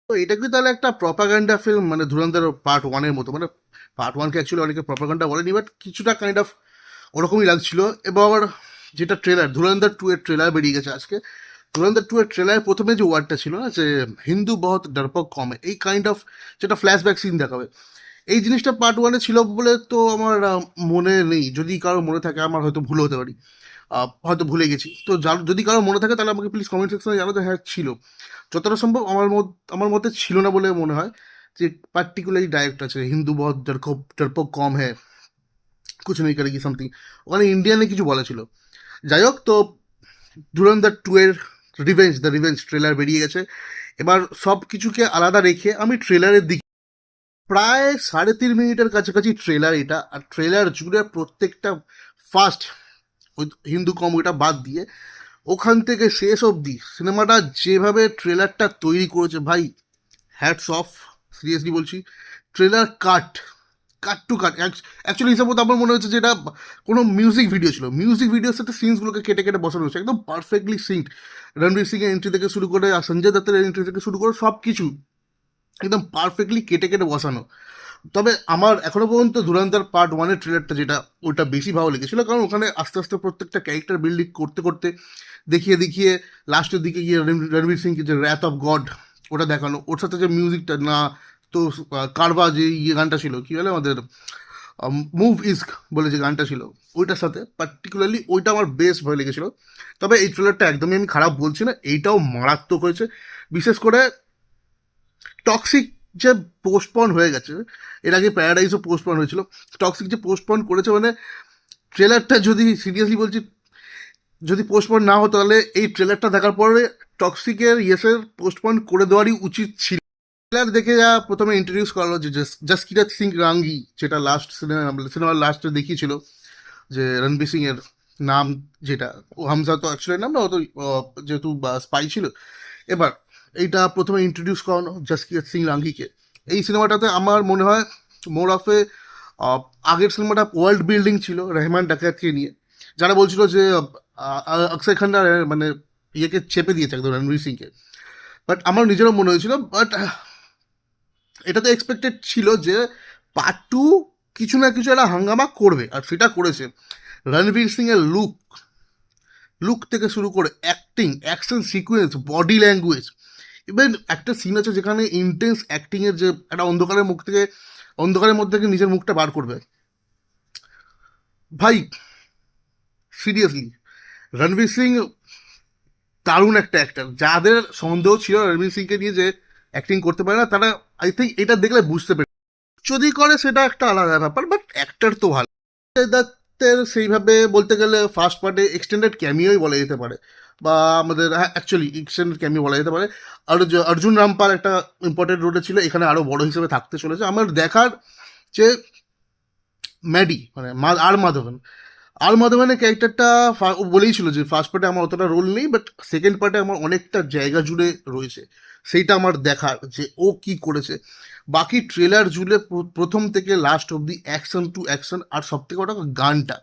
তো এটা কি তাহলে একটা প্রপাগান্ডা ফিল্ম, মানে ধুরন্ধর পার্ট ওয়ানের মতো? মানে পার্ট ওয়ানকে অ্যাকচুয়ালি অনেকে প্রপাগান্ডা বলেনি, বাট কিছুটা কাইন্ড অফ ওরকমই লাগছিল। এবার যেটা ট্রেলার, ধুরন্ধর টু এর ট্রেলার বেরিয়ে গেছে আজকে। ধুরন্ধর টু এর ট্রেলার প্রথমে যে ওয়ার্ডটা ছিল না, যে হিন্দু বহুত ডরপক কমে, এই কাইন্ড অফ যেটা ফ্ল্যাশব্যাক সিন দেখাবে, এই জিনিসটা পার্ট ওয়ানে ছিল বলে তো আমার মনে নেই। যদি কারো মনে থাকে, আমার হয়তো ভুল হতে পারি, হয়তো ভুলে গেছি। তো যদি কারো মনে থাকে তাহলে আমাকে প্লিজ কমেন্ট সেকশনে জানাতে। হ্যাঁ ছিল, যতটা সম্ভব আমার মতে ছিল না বলে মনে হয়। যে পার্টিকুলারলি ডাইরেক্ট আছে হিন্দু বহুত ডরপক কম হ্যাঁ, কুছ নেই করেগি সামথিং, ওখানে ইন্ডিয়ানে কিছু বলা ছিল। যাই হোক, তো ধুরন্ধর টু এর দ্য রিভেঞ্জ ট্রেলার বেরিয়ে গেছে। এবার সব কিছুকে আলাদা রেখে আমি ট্রেলারের দিকে, প্রায় 3.5 মিনিটের কাছাকাছি ট্রেলার এটা, আর ট্রেলার জুড়ে প্রত্যেকটা ফার্স্ট ওই হিন্দু কমেডিটা বাদ দিয়ে ওখান থেকে শেষ অবধি সিনেমাটা যেভাবে ট্রেলারটা তৈরি করেছে ভাই, হ্যাটস অফ, সিরিয়াসলি বলছি। ট্রেলার কাট, কাট টু কাট, অ্যাকচুয়ালি হিসাব মতো আমার মনে হচ্ছে যে এটা কোনো মিউজিক ভিডিও ছিল। মিউজিক ভিডিওর সাথে সিনসগুলোকে কেটে কেটে বসানো হয়েছে, একদম পারফেক্টলি সিঙ্কড। রণবীর সিং এর এন্ট্রি থেকে শুরু করে আর সঞ্জয় দত্তের এন্ট্রি থেকে শুরু করে সব কিছু একদম পারফেক্টলি কেটে কেটে বসানো। তবে আমার এখনো পর্যন্ত ধুরন্ধর পার্ট ওয়ানের ট্রেলারটা যেটা, ওটা বেশি ভালো লেগেছিল, কারণ ওখানে আস্তে আস্তে প্রত্যেকটা ক্যারেক্টার বিল্ডিং করতে করতে দেখিয়ে দেখিয়ে লাস্টের দিকে গিয়ে রণবীর সিংকে যে র্যাথ অফ গড ওটা দেখানো, ওর সাথে যে মিউজিকটা না, তো কারবা যে গানটা ছিল কি বলে আমাদের, মুভ ইস্ক বলে যে গানটা ছিল, ওইটার সাথে পার্টিকুলারলি ওইটা আমার বেশ ভালো লেগেছিল। তবে এই ট্রেলারটা একদমই আমি খারাপ বলছি না, এইটাও মারাত্মক হয়েছে। বিশেষ করে টক্সিক যে পোস্টপন হয়ে গেছে, এর আগে প্যারাডাইজও পোস্টপন হয়েছিল, টক্সিক যে পোস্টপন করেছে, মানে ট্রেলারটা যদি সিরিয়াসলি বলছি, যদি পোস্টপন না হতো তাহলে এই ট্রেলারটা দেখার পরে টক্সিকের ইয়েসের পোস্টপন করে দেওয়ারই উচিত ছিল। ট্রেলার দেখে যা প্রথমে ইন্ট্রোডিউস করালো যে জাসকিরাত সিং রাঙ্গি, যেটা সিনেমার লাস্টে দেখিয়েছিল, যে রণবীর সিং এর নাম যেটা, ও হামজা তো অ্যাকচুয়ালি নাম না, ও তো যেহেতু স্পাই ছিল। এবার এইটা প্রথমে ইন্ট্রোডিউস করানো জাসকিরাত সিং রাঙ্গিকে। এই সিনেমাটাতে আমার মনে হয় মোর অফ এ, আগের সিনেমাটা ওয়ার্ল্ড বিল্ডিং ছিল রেহমান ডাকাতকে নিয়ে, যারা বলছিল যে অক্ষয় খান্না মানে ইয়েকে চেপে দিয়েছে একদম রণবীর সিংকে। বাট আমার নিজেরও মনে হয়েছিল, বাট এটা তো এক্সপেক্টেড ছিল যে পার্ট টু কিছু না কিছু একটা হাঙ্গামা করবে, আর সেটা করেছে। রণবীর সিং এর লুক থেকে শুরু করে acting, action sequence, body language, even একটা সিন আছে যেখানে ইন্টেন্স অ্যাক্টিং এর, যে একটা অন্ধকারের মধ্যে থেকে নিজের মুখটা বার করবে, ভাই সিরিয়াসলি রণবীর সিং দারুণ একটা অ্যাক্টার। যাদের সন্দেহ ছিল রণবীর সিংকে নিয়ে যে অ্যাক্টিং করতে পারে না, তারা আই থিঙ্ক এটা দেখলে বুঝতে পারে। যদি করে সেটা একটা আলাদা ব্যাপার, বাট অ্যাক্টার তো ভালো। অজয় দত্তের সেইভাবে বলতে গেলে ফার্স্ট পার্টে এক্সটেন্ডেড ক্যামিওই বলা যেতে পারে, বা আমাদের অ্যাকচুয়ালি এক্সটেন্ডেড ক্যামিও বলা যেতে পারে। আর অর্জুন রামপাল একটা ইম্পর্টেন্ট রোলে ছিল, এখানে আরও বড় হিসেবে থাকতে চলেছে। আমার দেখার যে ম্যাডি মানে আর মাধবনের ক্যারেক্টারটা বলেই ছিল যে ফার্স্ট পার্টে আমার অতটা রোল নেই, বাট সেকেন্ড পার্টে আমার অনেকটা জায়গা জুড়ে রয়েছে। সেইটা আমার দেখার যে ও কি করেছে। বাকি ট্রেলার জুড়ে প্রথম থেকে লাস্ট অব্দি অ্যাকশন টু অ্যাকশন, আর সব থেকে বড় কথা গানটা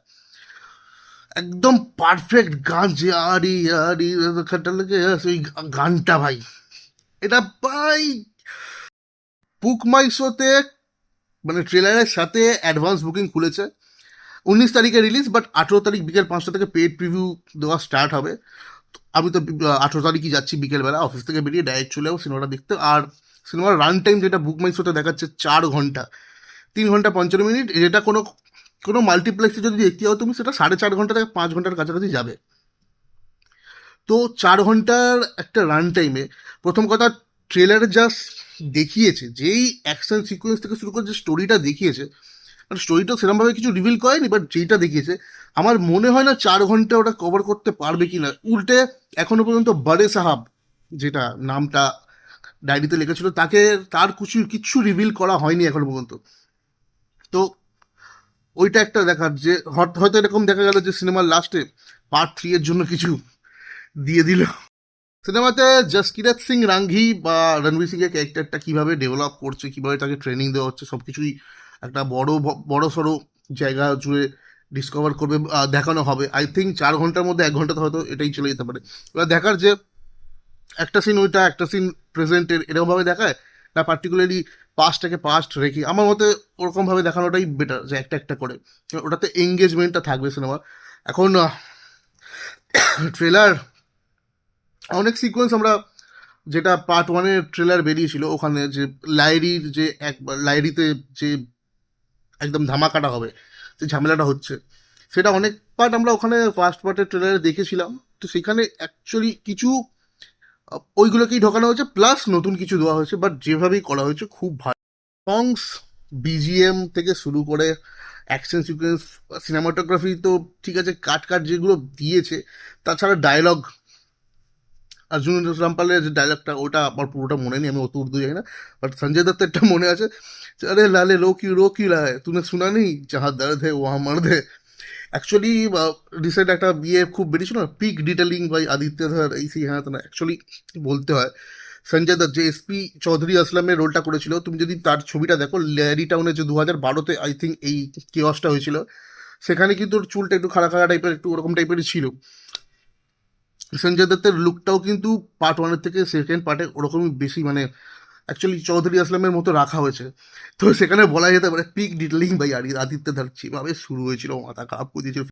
একদম পারফেক্ট গান, যে আরি আরি খাটা লাগে ওই গানটা ভাই, এটা ভাই বুক মাই শোতে মানে ট্রেলারের সাথে অ্যাডভান্স বুকিং খুলেছে। 19 তারিখে রিলিজ, বাট 18 তারিখ বিকেল 5টা থেকে পেড প্রিভিউ দেওয়া স্টার্ট হবে। আমি তো 18 তারিখই যাচ্ছি বিকেলবেলা, অফিস থেকে বেরিয়ে ডাইরেক্ট চলে যাবো সিনেমাটা দেখতে। আর সিনেমার রান টাইম যেটা বুক মাই শোতে দেখাচ্ছে 4 ঘন্টা, 3 ঘন্টা 55 মিনিট, যেটা কোনো কোনো মাল্টিপ্লেক্সে যদি দেখতে যাও তুমি, সেটা 4.5 ঘন্টা থেকে 5 ঘন্টার কাছাকাছি যাবে। তো 4 ঘন্টার একটা রান টাইমে প্রথম কথা ট্রেলারে জাস্ট দেখিয়েছে, যেই অ্যাকশন সিকোয়েন্স থেকে শুরু করে যে স্টোরিটা দেখিয়েছে, মানে স্টোরিটা সেরকমভাবে কিছু রিভিল করেনি, বাট যেইটা দেখিয়েছে আমার মনে হয় না 4 ঘন্টা ওটা কভার করতে পারবে কি না। উল্টে এখনো পর্যন্ত বড়ে সাহাব, যেটা নামটা ডায়েরিতে লেখেছিল, তার কিচ্ছু রিভিল করা হয়নি এখনো পর্যন্ত। তো ওইটা একটা দেখার, যে হয়তো এরকম দেখা গেল যে সিনেমার লাস্টে পার্ট 3 এর জন্য কিছু দিয়ে দিল। সিনেমাতে জাসকিরাত সিং রাঙ্গি বা রণবীর সিং এর ক্যারেক্টারটা কিভাবে ডেভেলপ করছে, কিভাবে তাকে ট্রেনিং দেওয়া হচ্ছে, সবকিছুই একটা বড় সড়ো জায়গা জুড়ে ডিসকভার করবে, দেখানো হবে। আই থিঙ্ক 4 ঘন্টার মধ্যে 1 ঘন্টাতে হয়তো এটাই চলে যেতে পারে। এবার দেখার যে একটা সিন ওইটা, একটা সিন প্রেজেন্টের, এরকমভাবে দেখায় না পার্টিকুলারলি পাস্টটাকে পাস্ট রেখে। আমার মতে ওরকমভাবে দেখানোটাই বেটার, যে একটা একটা করে ওটাতে এঙ্গেজমেন্টটা থাকবে সিনেমা। এখন ট্রেলার, অনেক সিকোয়েন্স আমরা, যেটা পার্ট ওয়ানের ট্রেলার বেরিয়েছিল ওখানে যে লাইরির যে একবার লাইরিতে যে একদম ধামাকাটা হবে, যে ঝামেলাটা হচ্ছে, সেটা অনেক পার্ট আমরা ওখানে ফার্স্ট পার্টের ট্রেলারে দেখেছিলাম। তো সেখানে অ্যাকচুয়ালি কিছু ওইগুলোকেই ঢোকানো হয়েছে, প্লাস নতুন কিছু দেওয়া হয়েছে, বাট যেভাবেই করা হয়েছে খুব ভালো। সংস, বিজিএম থেকে শুরু করে অ্যাকশন সিকোয়েন্স, সিনেমাটোগ্রাফি তো ঠিক আছে, কাট কাট যেগুলো দিয়েছে, তাছাড়া ডায়লগ, অর্জুন রামপালের যে ডায়লগটা ওটা আমার পুরোটা মনে নেই, আমি অত উর্দু জানি না, বাট সঞ্জয় দত্তেরটা মনে আছে। আরে লালে রো কি লা হ্যায় তুনে শোনা নেই, যাহা দর্দ হে ওয়াহা মর্দ হে। অ্যাকচুয়ালি রিসেন্ট একটা বিয়ে খুব বেরিয়েছিল না, পিক ডিটেলিং বাই আদিত্য ধর, এই সেই, হ্যাঁ তো না, অ্যাকচুয়ালি বলতে হয় সঞ্জয় দত্ত যে এসপি চৌধুরী আসলামের রোলটা করেছিল, তুমি যদি তার ছবিটা দেখো, ল্যারি টাউনে যে 2012-তে আই থিঙ্ক এই কেওসটা হয়েছিল, সেখানে কিন্তু ওর চুলটা একটু খাড়া খাড়া টাইপের, একটু ওরকম টাইপেরই ছিল। সঞ্জয় দত্তের লুকটাও কিন্তু পার্ট ওয়ানের থেকে সেকেন্ড পার্টে ওরকমই বেশি, মানে অ্যাকচুয়ালি চৌধুরী আসলামের মতো রাখা হয়েছে। তো সেখানে বলা যেতে পারে পিক ডিটেলিং বাই আদিত্য ধার যেভাবে শুরু হয়েছিল, মাথা খারাপ করে দিয়েছিল।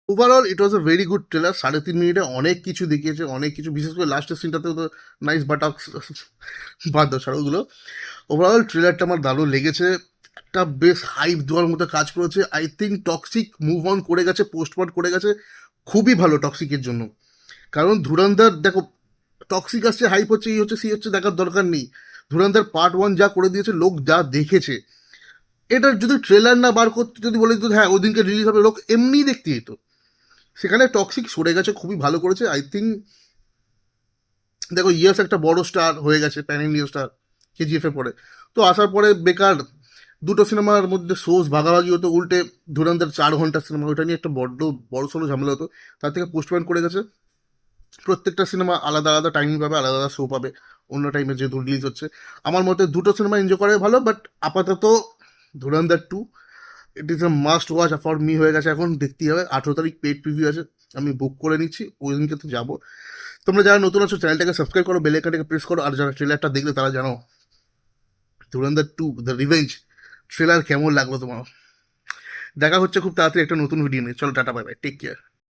Overall it was a very good trailer. 3.5 মিনিটে অনেক কিছু দেখিয়েছে, অনেক কিছু, বিশেষ করে লাস্টের সিনটাতে তো নাইস বাটাক্স, বাদ দাও ছাড়া ওগুলো। ওভারঅল ট্রেলারটা আমার দারুণ লেগেছে, একটা বেশ হাইপ দেওয়ার মতো কাজ করেছে। I think toxic move on করে গেছে, পোস্টপন করে গেছে, খুবই ভালো টক্সিকের জন্য। কারণ ধুরন্ধর দেখো, টক্সিক আসছে, হাইপ হচ্ছে, এই হচ্ছে, সেই হচ্ছে, দেখার দরকার নেই। ধুরন্ধর পার্ট ওয়ান যা করে দিয়েছে, লোক যা দেখেছে, এটার যদি ট্রেলার না বার করতে, যদি বলে দিত হ্যাঁ ওদিনকে রিলিজ হবে, লোক এমনিই দেখতে যেত। সেখানে টক্সিক সরে গেছে, খুবই ভালো করেছে। আই থিঙ্ক দেখো ইয়াস একটা বড় স্টার হয়ে গেছে, প্যান ইন্ডিয়া স্টার, কেজিএফ এর পরে। তো আসার পরে বেকার দুটো সিনেমার মধ্যে সোর্স ভাগাভাগি হতো, উল্টে ধুরন্ধর 4 ঘন্টার সিনেমা, ওইটা নিয়ে একটা বড় সড়ো ঝামেলা হতো। তার থেকে পোস্টপয়েন্ট করে গেছে। প্রত্যেকটা সিনেমা আলাদা আলাদা টাইমিং পাবে, আলাদা আলাদা শো পাবে, অন্য টাইমে যেহেতু রিলিজ হচ্ছে। আমার মতে দুটো সিনেমা এনজয় করে ভালো, বাট আপাতত ধুরন্ধর 2 it is a must watch for me হয়ে গেছে। এখন দেখতেই হবে। 18 তারিখ পেড প্রিভিউ আছে, আমি বুক করে নিচ্ছি, ওই দিনকে তো যাবো। তোমরা যারা নতুন আছো চ্যানেলটাকে সাবস্ক্রাইব করো, বেল আইকনটাকে প্রেস করো, আর যারা ট্রেলারটা দেখলে তারা জানো ধুরন্ধর 2 দ্য রিভেঞ্জ ট্রেলার কেমন লাগলো তোমার। দেখা হচ্ছে খুব তাড়াতাড়ি একটা নতুন ভিডিও নিয়ে। চলো tata, bye bye, take care.